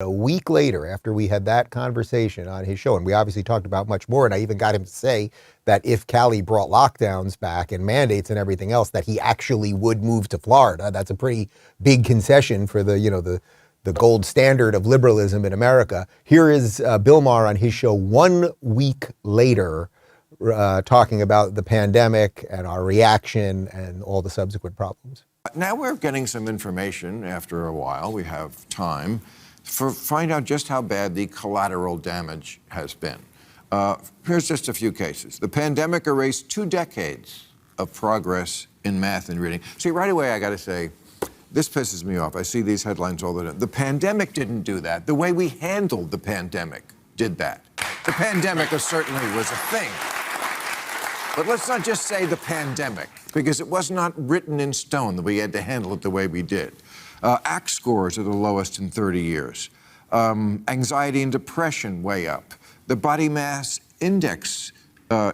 A week later, after we had that conversation on his show, and we obviously talked about much more, and I even got him to say that if Cali brought lockdowns back and mandates and everything else, that he actually would move to Florida. That's a pretty big concession for the gold standard of liberalism in America. Here is Bill Maher on his show 1 week later, talking about the pandemic and our reaction and all the subsequent problems. Now we're getting some information after a while. We have time to find out just how bad the collateral damage has been. Here's just a few cases. The pandemic erased 2 decades of progress in math and reading. See, right away, I got to say, this pisses me off. I see these headlines all the time. The pandemic didn't do that. The way we handled the pandemic did that. The pandemic certainly was a thing. But let's not just say the pandemic, because it was not written in stone that we had to handle it the way we did. ACT scores are the lowest in 30 years. Anxiety and depression way up. The body mass index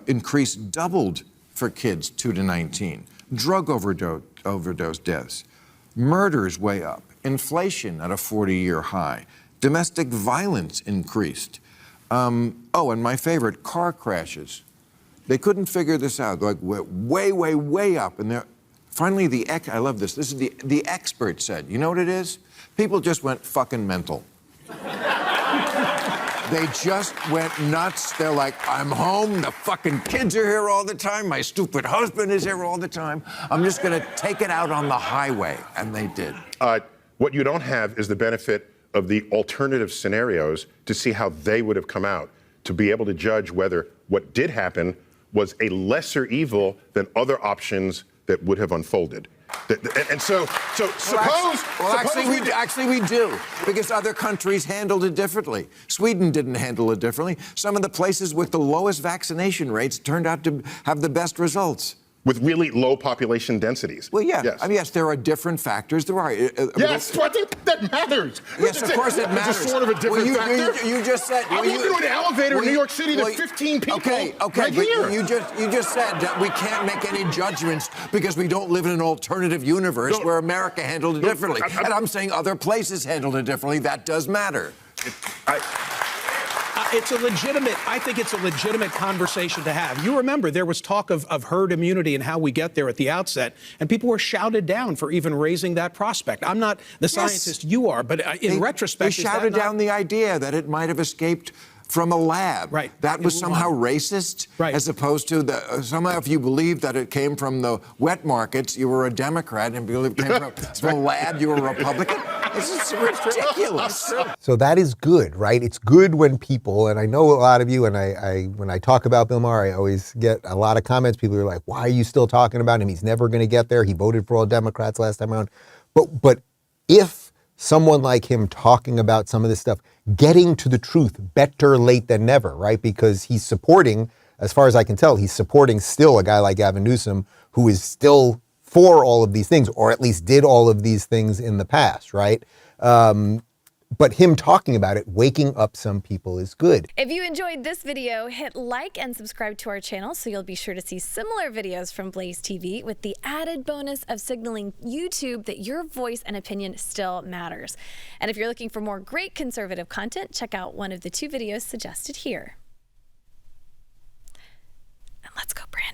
increase doubled for kids 2 to 19. Drug overdose deaths. Murders way up. Inflation at a 40-year high. Domestic violence increased. Oh, and my favorite, car crashes. They couldn't figure this out. Like way, way, way up. And finally, I love this. This is the expert said. You know what it is? People just went fucking mental. They just went nuts. They're like, I'm home. The fucking kids are here all the time. My stupid husband is here all the time. I'm just going to take it out on the highway. And they did. What you don't have is the benefit of the alternative scenarios to see how they would have come out, to be able to judge whether what did happen was a lesser evil than other options that would have unfolded. And so suppose... Actually, we do, because other countries handled it differently. Sweden didn't handle it differently. Some of the places with the lowest vaccination rates turned out to have the best results. With really low population densities. Well, yeah. Yes. I mean, yes, there are different factors. There are. Yes, but that matters. Yes, of course it matters. It's a sort of a different factor. You just said... I walk into an elevator in New York City, there's 15 people okay, right here. You just said that we can't make any judgments because we don't live in an alternative universe where America handled it differently. And I'm saying other places handled it differently. That does matter. I think it's a legitimate conversation to have. You remember there was talk of herd immunity and how we get there at the outset, and people were shouted down for even raising that prospect. I'm not the scientist you are, but in retrospect, they shouted down the idea that it might have escaped from a lab. Right. That was somehow racist, right, as opposed to somehow if you believed that it came from the wet markets, you were a Democrat, and if it came from a lab, you were a Republican. This is ridiculous. So that is good, right? It's good when people, and I know a lot of you, and when I talk about Bill Maher, I always get a lot of comments. People are like, why are you still talking about him? He's never going to get there. He voted for all Democrats last time around. But if someone like him talking about some of this stuff, getting to the truth, better late than never, right? Because he's supporting, as far as I can tell, he's supporting still a guy like Gavin Newsom, who is still for all of these things, or at least did all of these things in the past, right? But him talking about it, waking up some people is good. If you enjoyed this video, hit like and subscribe to our channel so you'll be sure to see similar videos from BlazeTV with the added bonus of signaling YouTube that your voice and opinion still matters. And if you're looking for more great conservative content, check out one of the 2 videos suggested here. And let's go, Brandon.